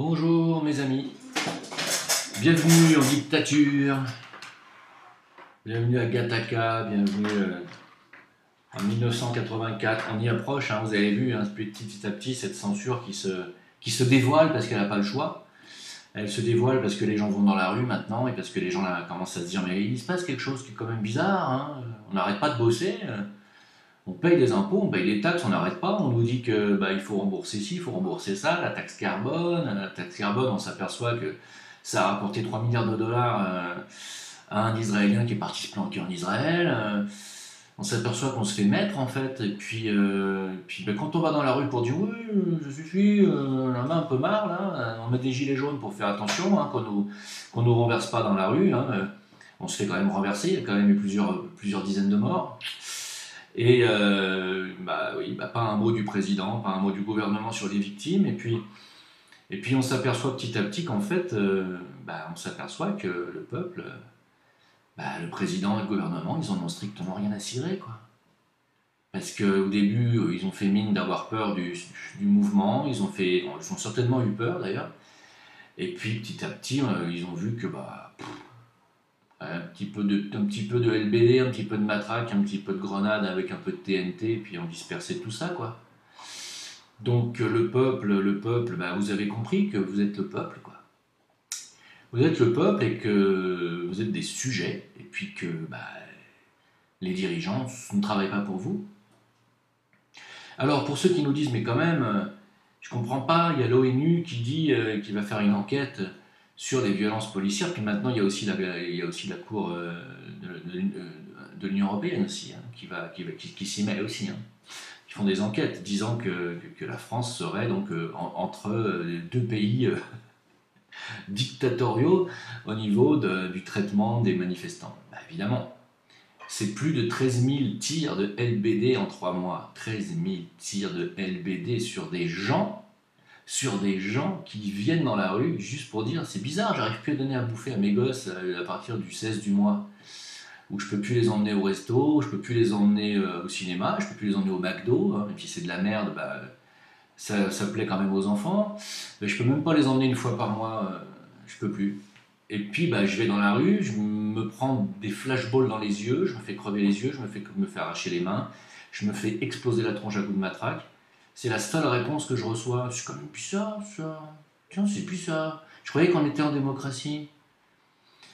Bonjour mes amis, bienvenue en dictature, bienvenue à Gattaca, bienvenue en 1984, on y approche, hein, vous avez vu, hein, petit à petit cette censure qui se dévoile parce qu'elle n'a pas le choix, elle se dévoile parce que les gens vont dans la rue maintenant et parce que les gens là, commencent à se dire mais il se passe quelque chose qui est quand même bizarre, hein, on n'arrête pas de bosser. On paye des impôts, on paye des taxes, on n'arrête pas, on nous dit que il faut rembourser ci, il faut rembourser ça, la taxe carbone, on s'aperçoit que ça a rapporté 3 milliards de dollars à un Israélien qui est parti se planquer en Israël, on s'aperçoit qu'on se fait mettre en fait, et puis quand on va dans la rue pour dire oui, je suis, on en a un peu marre là, on met des gilets jaunes pour faire attention, hein, qu'on nous renverse pas dans la rue, hein, on se fait quand même renverser, il y a quand même eu plusieurs dizaines de morts. Et oui, pas un mot du président, pas un mot du gouvernement sur les victimes. Et puis on s'aperçoit petit à petit qu'en fait, on s'aperçoit que le peuple, le président et le gouvernement, ils en ont strictement rien à cirer, quoi. Parce qu'au début, ils ont fait mine d'avoir peur du mouvement, ils ont certainement eu peur d'ailleurs. Et puis petit à petit, ils ont vu que un petit peu de LBD, un petit peu de matraque, un petit peu de grenade avec un peu de TNT, et puis on dispersait tout ça, quoi. Donc le peuple, vous avez compris que vous êtes le peuple, quoi. Vous êtes le peuple et que vous êtes des sujets, et puis que les dirigeants ne travaillent pas pour vous. Alors pour ceux qui nous disent, mais quand même, je comprends pas, il y a l'ONU qui dit qu'il va faire une enquête sur les violences policières, puis maintenant il y a aussi la Cour de l'Union Européenne aussi, hein, qui s'y met aussi, hein, qui font des enquêtes disant que la France serait donc entre deux pays dictatoriaux au niveau du traitement des manifestants. Évidemment, c'est plus de 13 000 tirs de LBD en 3 mois. 13 000 tirs de LBD sur des gens qui viennent dans la rue juste pour dire c'est bizarre, j'arrive plus à donner à bouffer à mes gosses à partir du 16 du mois, où je peux plus les emmener au resto, je peux plus les emmener au cinéma, je peux plus les emmener au McDo, hein, même si c'est de la merde, ça plaît quand même aux enfants, mais je peux même pas les emmener une fois par mois, je peux plus. Et puis je vais dans la rue, je me prends des flashballs dans les yeux, je me fais crever les yeux, je me fais arracher les mains, je me fais exploser la tronche à coups de matraque. C'est la seule réponse que je reçois. C'est quand même bizarre, ça. Tiens, c'est bizarre. Je croyais qu'on était en démocratie.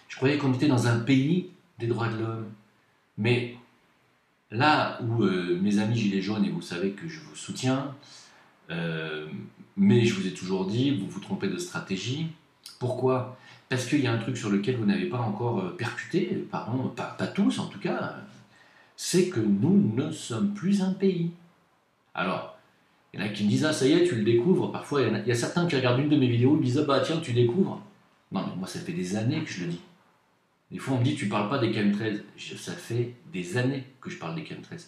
Je croyais qu'on était dans un pays des droits de l'homme. Mais là où mes amis gilets jaunes, et vous savez que je vous soutiens, mais je vous ai toujours dit, vous vous trompez de stratégie. Pourquoi ? Parce qu'il y a un truc sur lequel vous n'avez pas encore percuté, pardon, pas tous en tout cas, c'est que nous ne sommes plus un pays. Alors, il y en a qui me disent ah ça y est tu le découvres, parfois il y a certains qui regardent une de mes vidéos et me disent ah bah tiens tu découvres. Non mais moi ça fait des années que je le dis. Des fois on me dit tu parles pas des KM13, ça fait des années que je parle des KM13.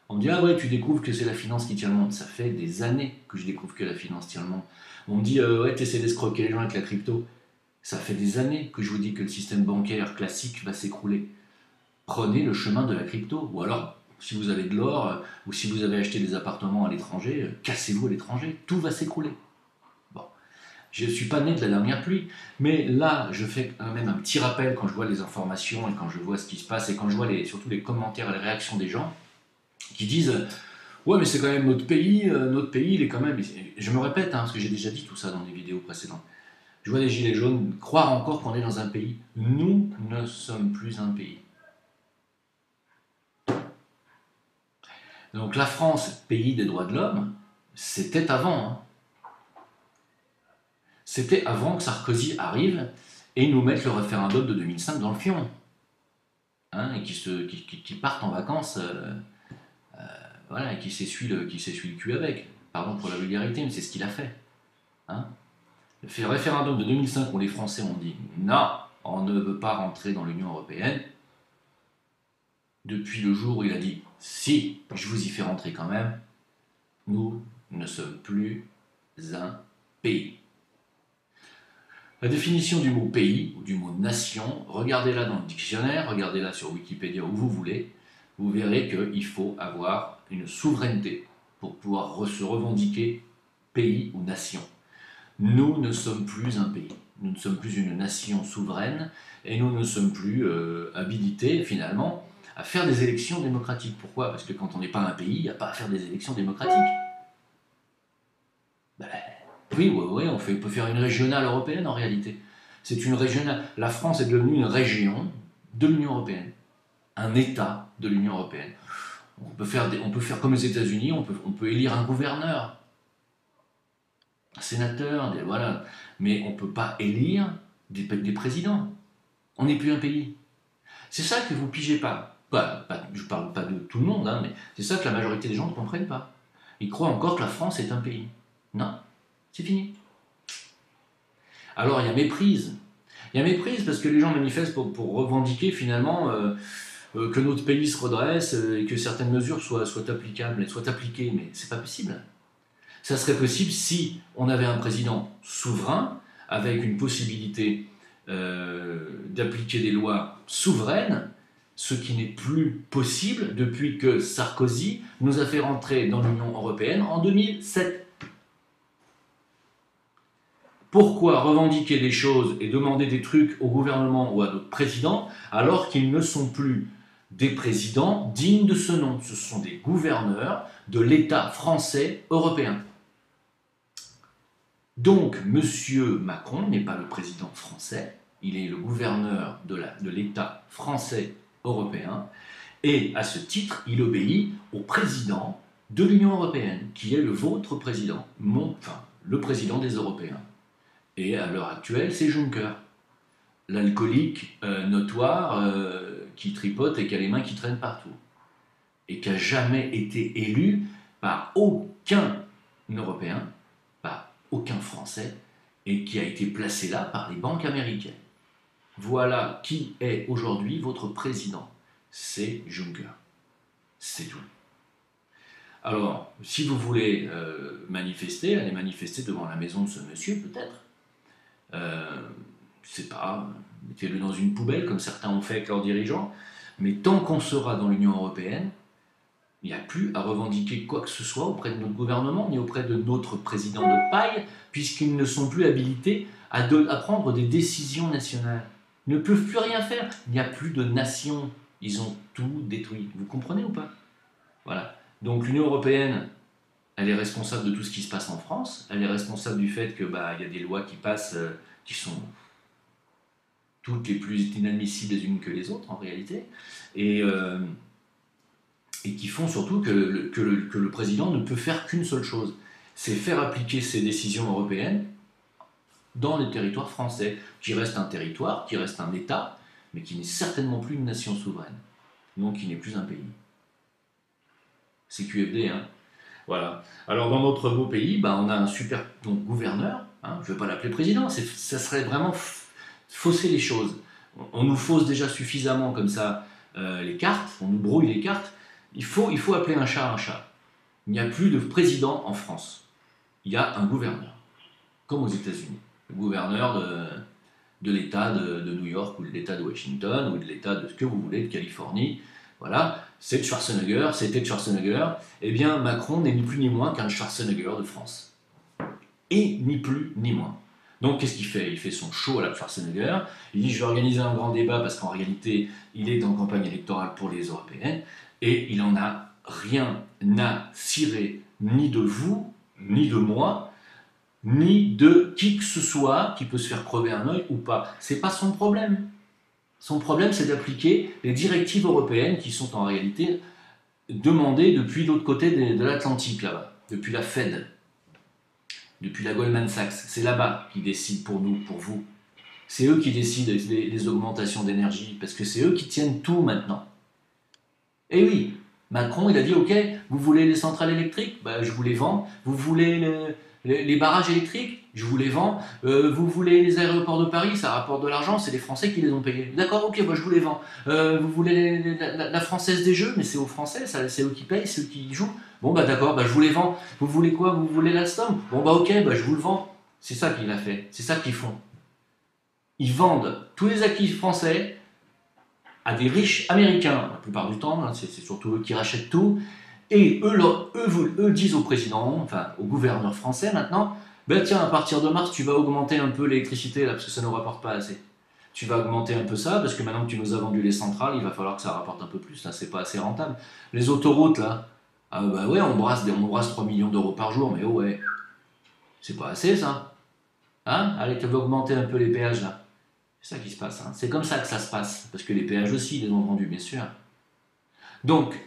On me dit ah ouais tu découvres que c'est la finance qui tient le monde, ça fait des années que je découvre que la finance tient le monde. On me dit ouais t'essaies d'escroquer les gens avec la crypto, ça fait des années que je vous dis que le système bancaire classique va s'écrouler. Prenez le chemin de la crypto, ou alors si vous avez de l'or, ou si vous avez acheté des appartements à l'étranger, cassez-vous à l'étranger, tout va s'écrouler. Bon, je ne suis pas né de la dernière pluie, mais là, je fais quand même un petit rappel quand je vois les informations et quand je vois ce qui se passe et quand je vois surtout les commentaires et les réactions des gens qui disent ouais, mais c'est quand même notre pays, il est quand même. Je me répète, parce que j'ai déjà dit tout ça dans des vidéos précédentes. Je vois des gilets jaunes croire encore qu'on est dans un pays. Nous ne sommes plus un pays. Donc la France, pays des droits de l'homme, c'était avant. Hein. C'était avant que Sarkozy arrive et nous mette le référendum de 2005 dans le fion. Hein, et qui partent en vacances, voilà, et qui s'essuie le cul avec. Pardon pour la vulgarité, mais c'est ce qu'il a fait. Hein. Le référendum de 2005 où les Français ont dit non, on ne veut pas rentrer dans l'Union Européenne. Depuis le jour où il a dit si, je vous y fais rentrer quand même, nous ne sommes plus un pays. La définition du mot pays ou du mot nation, regardez-la dans le dictionnaire, regardez-la sur Wikipédia où vous voulez, vous verrez qu'il faut avoir une souveraineté pour pouvoir se revendiquer pays ou nation. nous ne sommes plus un pays. Nous ne sommes plus une nation souveraine et nous ne sommes plus habilités finalement à faire des élections démocratiques. Pourquoi? Parce que quand on n'est pas un pays, il n'y a pas à faire des élections démocratiques. Ben, oui, on peut faire une régionale européenne en réalité. C'est une régionale. La France est devenue une région de l'Union européenne, un État de l'Union européenne. On peut faire comme les États-Unis, on peut élire un gouverneur, un sénateur, voilà. Mais on ne peut pas élire des présidents. On n'est plus un pays. C'est ça que vous ne pigez pas. Je ne parle pas de tout le monde, hein, mais c'est ça que la majorité des gens ne comprennent pas. Ils croient encore que la France est un pays. Non, c'est fini. Alors il y a méprise. Il y a méprise parce que les gens manifestent pour revendiquer finalement que notre pays se redresse et que certaines mesures soient applicables, soient appliquées, mais c'est pas possible. Ça serait possible si on avait un président souverain avec une possibilité d'appliquer des lois souveraines, ce qui n'est plus possible depuis que Sarkozy nous a fait rentrer dans l'Union européenne en 2007. Pourquoi revendiquer des choses et demander des trucs au gouvernement ou à d'autres présidents alors qu'ils ne sont plus des présidents dignes de ce nom? Ce sont des gouverneurs de l'État français européen. Donc, M. Macron n'est pas le président français, il est le gouverneur de l'État français européen, et à ce titre, il obéit au président de l'Union européenne, qui est le vôtre président, le président des Européens. Et à l'heure actuelle, c'est Juncker, l'alcoolique notoire qui tripote et qui a les mains qui traînent partout. Et qui n'a jamais été élu par aucun Européen, par aucun Français, et qui a été placé là par les banques américaines. Voilà qui est aujourd'hui votre président. C'est Juncker. C'est tout. Alors, si vous voulez manifester, allez manifester devant la maison de ce monsieur, peut-être. Je sais pas, mettez-le dans une poubelle, comme certains ont fait avec leurs dirigeants. Mais tant qu'on sera dans l'Union européenne, il n'y a plus à revendiquer quoi que ce soit auprès de notre gouvernement, ni auprès de notre président de paille, puisqu'ils ne sont plus habilités à prendre des décisions nationales. Ils ne peuvent plus rien faire. Il n'y a plus de nation. Ils ont tout détruit. Vous comprenez ou pas? Voilà. Donc l'Union européenne, elle est responsable de tout ce qui se passe en France. Elle est responsable du fait que y a des lois qui passent qui sont toutes les plus inadmissibles les unes que les autres en réalité, et qui font surtout que le président ne peut faire qu'une seule chose, c'est faire appliquer ses décisions européennes dans les territoires français, qui reste un territoire, qui reste un État, mais qui n'est certainement plus une nation souveraine, donc qui n'est plus un pays. C'est QFD, hein. Voilà. Alors dans notre beau pays, on a un super gouverneur, hein, je ne vais pas l'appeler président, ça serait vraiment fausser les choses. On nous fausse déjà suffisamment comme ça les cartes, on nous brouille les cartes. Il faut appeler un chat un chat. Il n'y a plus de président en France. Il y a un gouverneur, comme aux États-Unis. Le gouverneur de l'État de New York, ou de l'État de Washington, ou de l'État de ce que vous voulez, de Californie. Voilà, c'était Schwarzenegger. Eh bien, Macron n'est ni plus ni moins qu'un Schwarzenegger de France. Et ni plus ni moins. Donc, qu'est-ce qu'il fait? Il fait son show à la Schwarzenegger. Il dit, je vais organiser un grand débat parce qu'en réalité, il est en campagne électorale pour les européennes. Et il n'en a rien à cirer, ni de vous, ni de moi, ni de qui que ce soit qui peut se faire crever un œil ou pas. C'est pas son problème. Son problème, c'est d'appliquer les directives européennes qui sont en réalité demandées depuis l'autre côté de l'Atlantique, là-bas, depuis la Fed, depuis la Goldman Sachs. C'est là-bas qu'ils décident pour nous, pour vous. C'est eux qui décident les augmentations d'énergie, parce que c'est eux qui tiennent tout maintenant. Et oui, Macron, il a dit, ok, vous voulez les centrales électriques? Je vous les vends. Vous voulez les barrages électriques? Je vous les vends. Vous voulez les aéroports de Paris? Ça rapporte de l'argent, c'est les Français qui les ont payés. D'accord, ok, je vous les vends. Vous voulez la Française des Jeux? Mais c'est aux Français, c'est eux qui payent, c'est eux qui jouent. Bon, d'accord, je vous les vends. Vous voulez quoi? Vous voulez l'Alstom? Bon, ok, je vous le vends. C'est ça qu'il a fait, c'est ça qu'ils font. Ils vendent tous les acquis français à des riches américains, la plupart du temps, c'est surtout eux qui rachètent tout, et eux disent au président, enfin au gouverneur français maintenant, Ben tiens, à partir de mars, tu vas augmenter un peu l'électricité là, parce que ça ne nous rapporte pas assez. Tu vas augmenter un peu ça, parce que maintenant que tu nous as vendu les centrales, il va falloir que ça rapporte un peu plus, là, c'est pas assez rentable. Les autoroutes, là, ah bah ouais, on brasse 3 millions d'euros par jour, mais oh ouais, c'est pas assez ça. Hein? Allez, tu vas augmenter un peu les péages là. C'est ça qui se passe, hein. C'est comme ça que ça se passe, parce que les péages aussi, ils les ont vendus, bien sûr. Donc,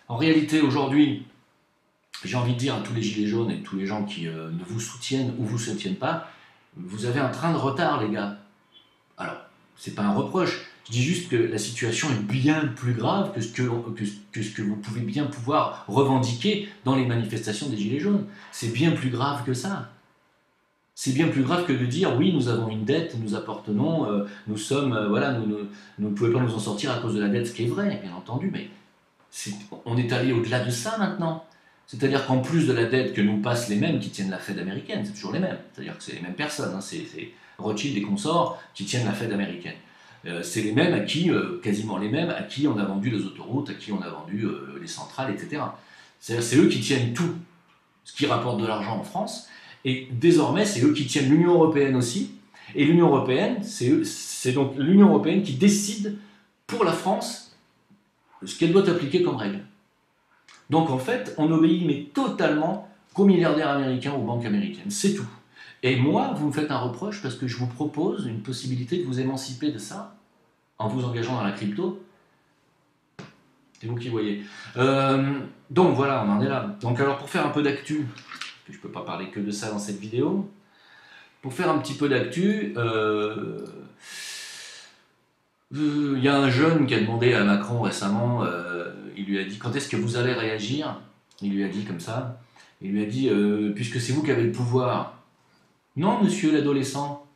en réalité, aujourd'hui, j'ai envie de dire à tous les gilets jaunes et tous les gens qui ne vous soutiennent ou vous soutiennent pas, vous avez un train de retard, les gars. Alors, c'est pas un reproche. Je dis juste que la situation est bien plus grave que ce que vous pouvez bien pouvoir revendiquer dans les manifestations des Gilets jaunes. C'est bien plus grave que ça. C'est bien plus grave que de dire oui, nous avons une dette, nous appartenons, nous sommes, voilà, nous ne pouvons pas nous en sortir à cause de la dette, ce qui est vrai, bien entendu, mais on est allé au-delà de ça maintenant. C'est-à-dire qu'en plus de la dette que nous passent les mêmes qui tiennent la Fed américaine, c'est toujours les mêmes, c'est-à-dire que c'est les mêmes personnes, hein, c'est Rothschild et consorts qui tiennent la Fed américaine. C'est les mêmes à qui, quasiment les mêmes, à qui on a vendu les autoroutes, à qui on a vendu les centrales, etc. C'est eux qui tiennent tout ce qui rapporte de l'argent en France, et désormais c'est eux qui tiennent l'Union européenne aussi, et l'Union européenne, c'est donc l'Union européenne qui décide pour la France ce qu'elle doit appliquer comme règle. Donc en fait, on obéit mais totalement qu'aux milliardaires américains, aux banques américaines, c'est tout. Et moi, vous me faites un reproche parce que je vous propose une possibilité de vous émanciper de ça en vous engageant dans la crypto. C'est vous qui voyez. Donc voilà, on en est là. Donc alors pour faire un peu d'actu, je ne peux pas parler que de ça dans cette vidéo, pour faire un petit peu d'actu, il y a un jeune qui a demandé à Macron récemment, il lui a dit quand est-ce que vous allez réagir? Il lui a dit comme ça, il lui a dit puisque c'est vous qui avez le pouvoir. Non, monsieur l'adolescent,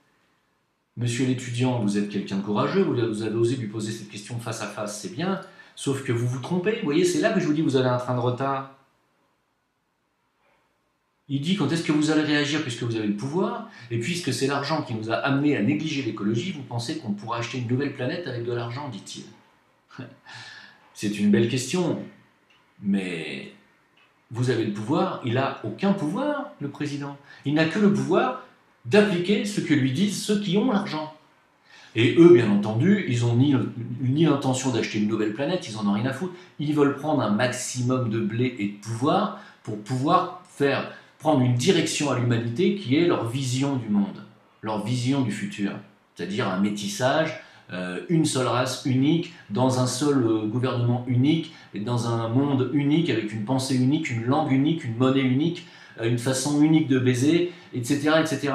monsieur l'étudiant, vous êtes quelqu'un de courageux, vous avez osé lui poser cette question face à face, c'est bien, sauf que vous vous trompez, vous voyez, c'est là que je vous dis vous avez un train de retard. Il dit quand est-ce que vous allez réagir puisque vous avez le pouvoir, et puisque c'est l'argent qui nous a amené à négliger l'écologie, vous pensez qu'on pourra acheter une nouvelle planète avec de l'argent, dit-il. C'est une belle question, mais vous avez le pouvoir, il n'a aucun pouvoir, le président. Il n'a que le pouvoir d'appliquer ce que lui disent ceux qui ont l'argent. Et eux, bien entendu, ils n'ont ni l'intention d'acheter une nouvelle planète, ils n'en ont rien à foutre. Ils veulent prendre un maximum de blé et de pouvoir pour pouvoir prendre une direction à l'humanité qui est leur vision du monde, leur vision du futur. C'est-à-dire un métissage, une seule race unique, dans un seul gouvernement unique, et dans un monde unique, avec une pensée unique, une langue unique, une monnaie unique, une façon unique de baiser, etc., etc.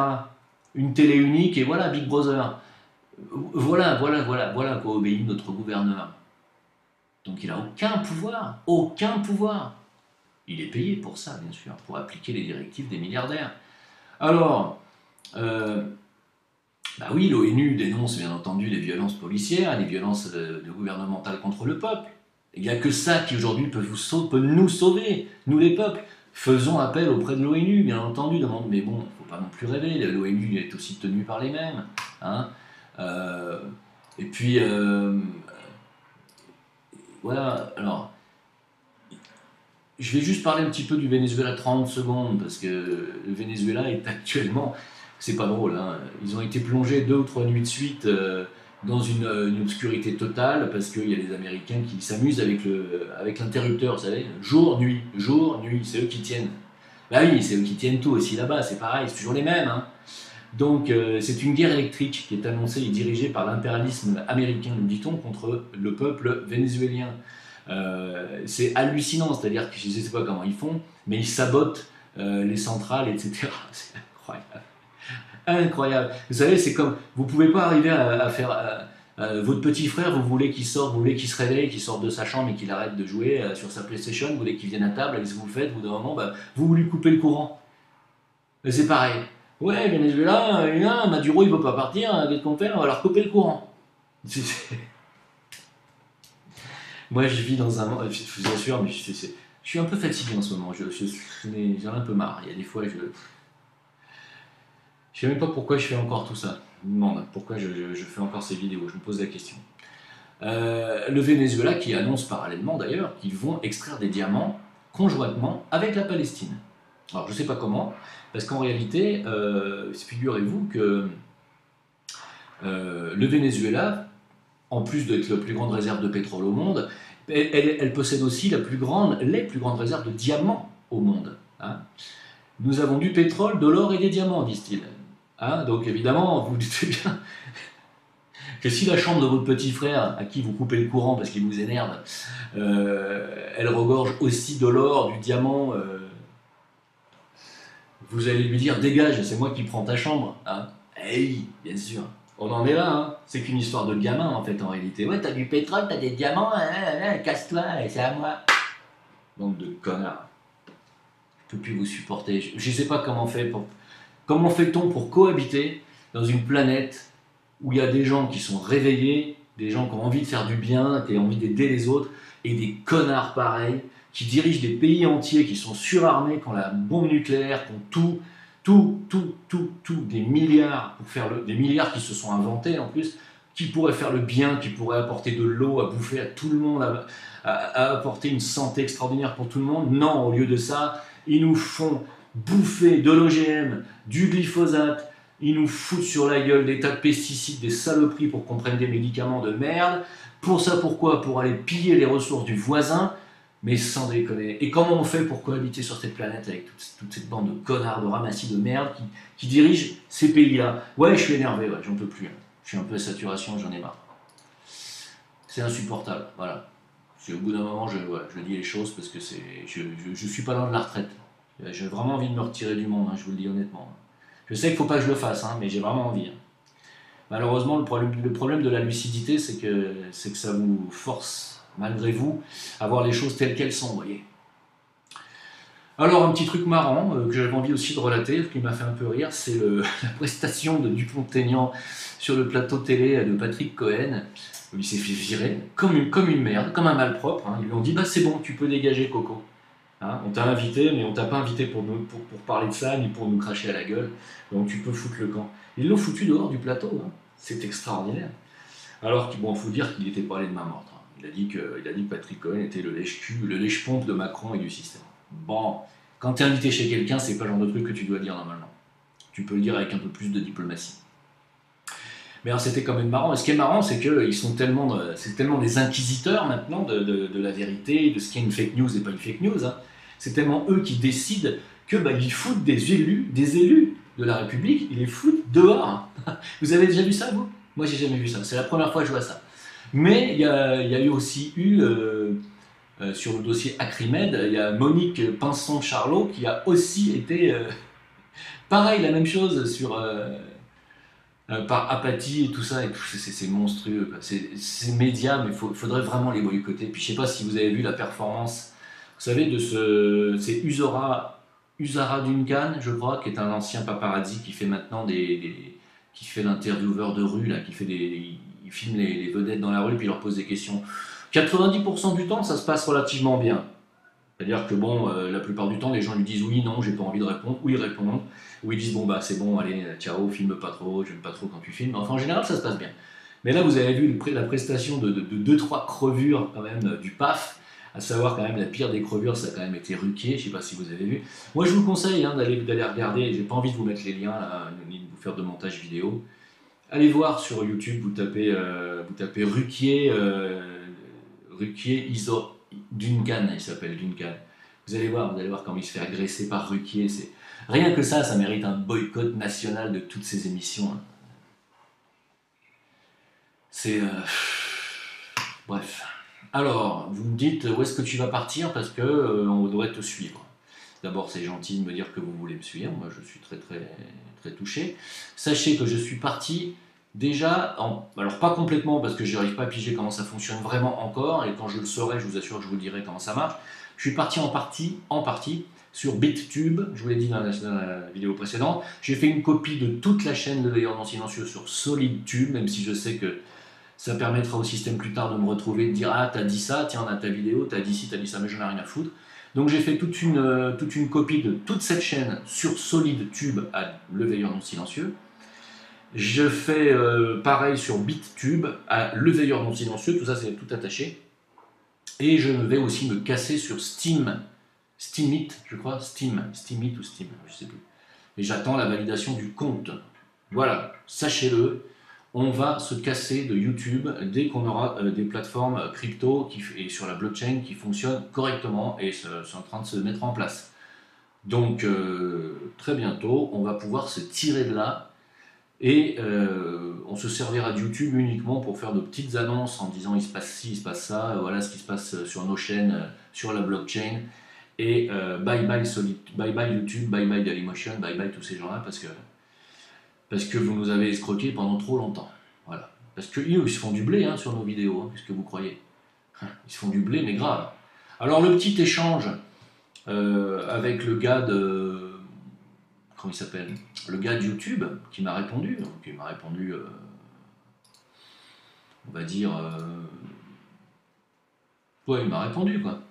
Une télé unique, et voilà, Big Brother. Voilà quoi obéit notre gouverneur. Donc il n'a aucun pouvoir, aucun pouvoir. Il est payé pour ça, bien sûr, pour appliquer les directives des milliardaires. Alors, bah oui, l'ONU dénonce bien entendu les violences policières, les violences gouvernementales contre le peuple. Il n'y a que ça qui aujourd'hui peut nous sauver, nous les peuples. Faisons appel auprès de l'ONU, bien entendu, mais bon, il ne faut pas non plus rêver, l'ONU est aussi tenue par les mêmes. Hein. Et puis, voilà, alors, je vais juste parler un petit peu du Venezuela 30 secondes, parce que le Venezuela est actuellement, c'est pas drôle, hein, ils ont été plongés 2 ou 3 nuits de suite dans une obscurité totale, parce qu'il y a les Américains qui s'amusent avec l'interrupteur, vous savez, jour, nuit, c'est eux qui tiennent. Bah oui, c'est eux qui tiennent tout aussi là-bas, c'est pareil, c'est toujours les mêmes, hein. Donc c'est une guerre électrique qui est annoncée et dirigée par l'impérialisme américain, nous dit-on, contre le peuple vénézuélien. C'est hallucinant, c'est-à-dire que je ne sais pas comment ils font, mais ils sabotent les centrales, etc. C'est incroyable. Incroyable. Vous savez, c'est comme, vous ne pouvez pas arriver à faire... votre petit frère, vous voulez qu'il sorte, vous voulez qu'il se réveille, qu'il sorte de sa chambre et qu'il arrête de jouer sur sa PlayStation, vous voulez qu'il vienne à table, qu'est-ce que vous faites? Au bout d'un moment, bah, vous lui coupez le courant. Et c'est pareil. Ouais, Venezuela, Maduro il veut pas partir, qu'est-ce qu'on fait? On va leur couper le courant. Moi je vis dans un monde, je vous assure, mais je suis un peu fatigué en ce moment, j'en ai un peu marre. Il y a des fois, je sais même pas pourquoi je fais encore tout ça. Je me demande pourquoi je fais encore ces vidéos, je me pose la question. Le Venezuela qui annonce parallèlement d'ailleurs qu'ils vont extraire des diamants conjointement avec la Palestine. Alors je ne sais pas comment, parce qu'en réalité, figurez-vous que le Venezuela, en plus d'être la plus grande réserve de pétrole au monde, elle possède aussi les plus grandes réserves de diamants au monde. Hein. Nous avons du pétrole, de l'or et des diamants, disent-ils. Hein, donc évidemment, vous dites bien que si la chambre de votre petit frère, à qui vous coupez le courant parce qu'il vous énerve, elle regorge aussi de l'or, du diamant, vous allez lui dire dégage, c'est moi qui prends ta chambre. Hein. Eh oui, bien sûr. On en est là, hein. C'est qu'une histoire de gamin en fait en réalité. Ouais, t'as du pétrole, t'as des diamants, casse-toi, c'est à moi. Bande de connards. Je peux plus vous supporter. Je sais pas comment fait-on pour cohabiter dans une planète où il y a des gens qui sont réveillés, des gens qui ont envie de faire du bien, qui ont envie d'aider les autres, et des connards pareils qui dirigent des pays entiers, qui sont surarmés, qui ont la bombe nucléaire, qui ont des milliards pour faire des milliards qui se sont inventés en plus, qui pourraient faire le bien, qui pourraient apporter de l'eau à bouffer à tout le monde, à apporter une santé extraordinaire pour tout le monde. Non, au lieu de ça, ils nous font bouffer de l'OGM, du glyphosate, ils nous foutent sur la gueule des tas de pesticides, des saloperies pour qu'on prenne des médicaments de merde. Pour ça, pourquoi? Pour aller piller les ressources du voisin, mais sans déconner. Et comment on fait pour cohabiter sur cette planète avec toute cette bande de connards, de ramassis de merde qui dirigent ces pays-là? Ouais, je suis énervé, ouais, j'en peux plus. Hein. Je suis un peu à saturation, j'en ai marre. C'est insupportable, voilà. Au bout d'un moment, je dis les choses parce que je suis pas loin de la retraite. J'ai vraiment envie de me retirer du monde, hein, je vous le dis honnêtement. Je sais qu'il ne faut pas que je le fasse, hein, mais j'ai vraiment envie. Hein. Malheureusement, le problème de la lucidité, c'est que ça vous force, malgré vous, à voir les choses telles qu'elles sont, vous voyez. Alors, un petit truc marrant que j'avais envie aussi de relater, qui m'a fait un peu rire, c'est la prestation de Dupont-Aignan sur le plateau télé de Patrick Cohen. Il s'est fait virer comme une merde, comme un malpropre. Hein. Ils lui ont dit, bah c'est bon, tu peux dégager Coco. Hein, on t'a invité, mais on t'a pas invité pour parler de ça, ni pour nous cracher à la gueule. Donc tu peux foutre le camp. Ils l'ont foutu dehors du plateau. Hein. C'est extraordinaire. Alors qu'il faut dire qu'il n'était pas allé de main morte. Hein. Il a dit que Patrick Cohen était le lèche-cul, le lèche-pompe de Macron et du système. Bon, quand tu es invité chez quelqu'un, c'est pas le genre de truc que tu dois dire normalement. Tu peux le dire avec un peu plus de diplomatie. Mais alors c'était quand même marrant. Et ce qui est marrant, c'est qu'ils sont c'est tellement des inquisiteurs maintenant de la vérité, de ce qui est une fake news et pas une fake news. Hein. C'est tellement eux qui décident que ils foutent des élus de la République, ils les foutent dehors. Vous avez déjà vu ça, vous? Moi, j'ai jamais vu ça. C'est la première fois que je vois ça. Mais il y a eu aussi sur le dossier Acrimed, il y a Monique Pinson-Charlot qui a aussi été pareil, la même chose sur par apathie et tout ça, et c'est monstrueux. Ces médias, mais il faudrait vraiment les boycotter. Puis je sais pas si vous avez vu la performance, vous savez, c'est Usara Duncan, je crois, qui est un ancien paparazzi qui fait maintenant qui fait l'intervieweur de rue, là, il filme les vedettes dans la rue, puis il leur pose des questions. 90% du temps, ça se passe relativement bien. C'est-à-dire que la plupart du temps, les gens lui disent oui, non, j'ai pas envie de répondre, ou ils répondent, ou ils disent bon bah c'est bon, allez, ciao, filme pas trop, j'aime pas trop quand tu filmes. Enfin, en général, ça se passe bien. Mais là, vous avez vu la prestation de 2-3 crevures quand même du PAF, à savoir quand même la pire des crevures, ça a quand même été Ruquier, je sais pas si vous avez vu. Moi, je vous conseille d'aller regarder, j'ai pas envie de vous mettre les liens là, ni de vous faire de montage vidéo. Allez voir sur YouTube, vous tapez Ruquier, Duncan, il s'appelle Duncan. Vous allez voir comment il se fait agresser par Ruquier. Rien que ça mérite un boycott national de toutes ces émissions. Hein. Bref. Alors, vous me dites où est-ce que tu vas partir parce que on devrait te suivre. D'abord, c'est gentil de me dire que vous voulez me suivre. Moi, je suis très très très touché. Sachez que je suis parti déjà, alors pas complètement parce que je n'arrive pas à piger comment ça fonctionne vraiment encore, et quand je le saurai, je vous assure que je vous dirai comment ça marche. Je suis parti en partie sur BitTube, je vous l'ai dit dans la vidéo précédente. J'ai fait une copie de toute la chaîne de Veilleurs non silencieux sur SolidTube, même si je sais que ça permettra au système plus tard de me retrouver, de dire ah t'as dit ça, tiens on a ta vidéo, t'as dit ci, t'as dit ça, mais j'en ai rien à foutre. Donc j'ai fait toute une copie de toute cette chaîne sur SolidTube à Le Veilleur non silencieux. Je fais pareil sur BitTube à Le Veilleur non silencieux, tout ça c'est tout attaché. Et je vais aussi me casser sur Steam Steemit, je crois, Steemit ou Steam, je sais plus. Et j'attends la validation du compte. Voilà, sachez-le, on va se casser de YouTube dès qu'on aura des plateformes crypto et sur la blockchain qui fonctionnent correctement et sont en train de se mettre en place. Donc très bientôt, on va pouvoir se tirer de là et on se servira de YouTube uniquement pour faire de petites annonces en disant il se passe ci, il se passe ça, voilà ce qui se passe sur nos chaînes, sur la blockchain. Et bye bye YouTube, bye bye Dailymotion, bye bye tous ces gens-là parce que vous nous avez escroqués pendant trop longtemps. Voilà. Parce qu'ils se font du blé hein, sur nos vidéos, hein, qu'est-ce que vous croyez? Ils se font du blé, mais grave. Alors le petit échange avec le gars de... Comment il s'appelle? Le gars de YouTube qui m'a répondu. Donc, il m'a répondu, on va dire... Ouais, il m'a répondu, quoi.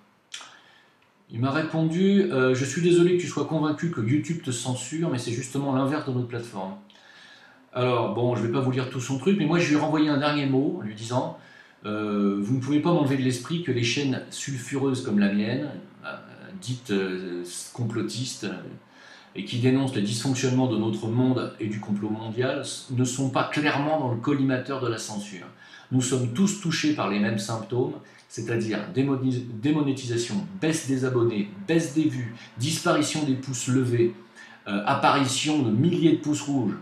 Il m'a répondu, je suis désolé que tu sois convaincu que YouTube te censure, mais c'est justement l'inverse de notre plateforme. Alors, bon, je ne vais pas vous lire tout son truc, mais moi je lui ai renvoyé un dernier mot en lui disant vous ne pouvez pas m'enlever de l'esprit que les chaînes sulfureuses comme la mienne, dites complotistes, et qui dénoncent le dysfonctionnement de notre monde et du complot mondial, ne sont pas clairement dans le collimateur de la censure. Nous sommes tous touchés par les mêmes symptômes, c'est-à-dire démonétisation, baisse des abonnés, baisse des vues, disparition des pouces levés, apparition de milliers de pouces rouges,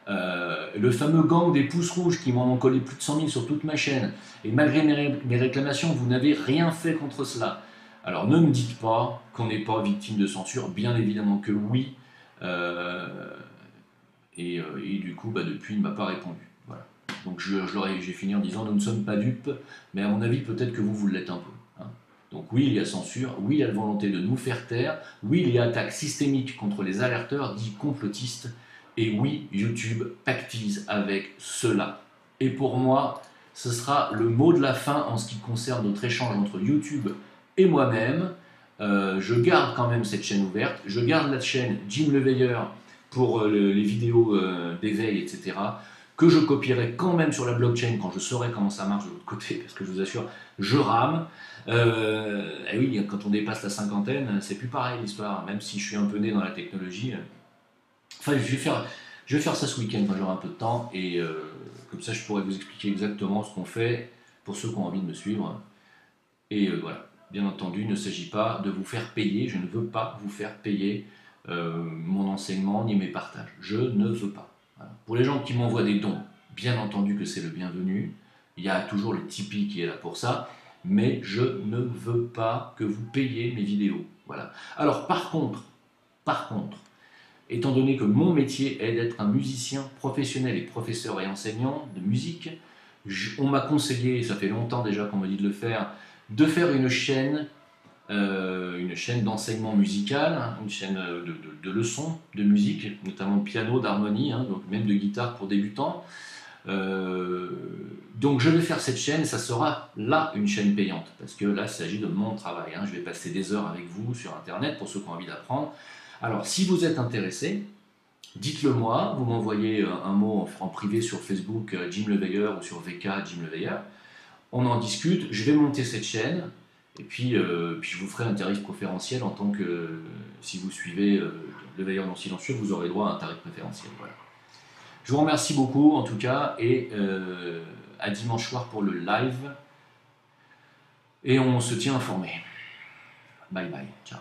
le fameux gang des pouces rouges qui m'en ont collé plus de 100 000 sur toute ma chaîne, et malgré mes réclamations, vous n'avez rien fait contre cela. Alors ne me dites pas qu'on n'est pas victime de censure, bien évidemment que oui, et du coup, depuis, il ne m'a pas répondu. Voilà. Donc j'ai fini en disant nous ne sommes pas dupes, mais à mon avis, peut-être que vous l'êtes un peu. Hein. Donc oui, il y a censure, oui, il y a la volonté de nous faire taire, oui, il y a attaque systémique contre les alerteurs dits complotistes, et oui, YouTube pactise avec cela. Et pour moi, ce sera le mot de la fin en ce qui concerne notre échange entre YouTube et moi-même. Je garde quand même cette chaîne ouverte, je garde la chaîne Jim Le Veilleur pour les vidéos d'éveil, etc., que je copierai quand même sur la blockchain quand je saurai comment ça marche de l'autre côté, parce que je vous assure, je rame. Et oui, quand on dépasse la cinquantaine, c'est plus pareil l'histoire, même si je suis un peu né dans la technologie. Enfin, je vais faire ça ce week-end quand j'aurai un peu de temps, et comme ça je pourrai vous expliquer exactement ce qu'on fait pour ceux qui ont envie de me suivre. Et voilà. Bien entendu, il ne s'agit pas de vous faire payer, je ne veux pas vous faire payer mon enseignement ni mes partages. Je ne veux pas. Voilà. Pour les gens qui m'envoient des dons, bien entendu que c'est le bienvenu. Il y a toujours le Tipeee qui est là pour ça. Mais je ne veux pas que vous payiez mes vidéos. Voilà. Alors par contre, étant donné que mon métier est d'être un musicien professionnel et professeur et enseignant de musique, on m'a conseillé, ça fait longtemps déjà qu'on m'a dit de le faire une chaîne d'enseignement musical, hein, une chaîne de leçons de musique, notamment de piano, d'harmonie, hein, donc même de guitare pour débutants. Donc je vais faire cette chaîne, et ça sera là une chaîne payante, parce que là il s'agit de mon travail, hein. Je vais passer des heures avec vous sur internet pour ceux qui ont envie d'apprendre. Alors si vous êtes intéressé, dites-le moi, vous m'envoyez un mot en privé sur Facebook Jim Le Veilleur ou sur VK Jim Le Veilleur. On en discute, je vais monter cette chaîne, et puis je vous ferai un tarif préférentiel en tant que, si vous suivez Le Veilleur non silencieux, vous aurez droit à un tarif préférentiel. Voilà. Je vous remercie beaucoup en tout cas, et à dimanche soir pour le live, et on se tient informé. Bye bye, ciao.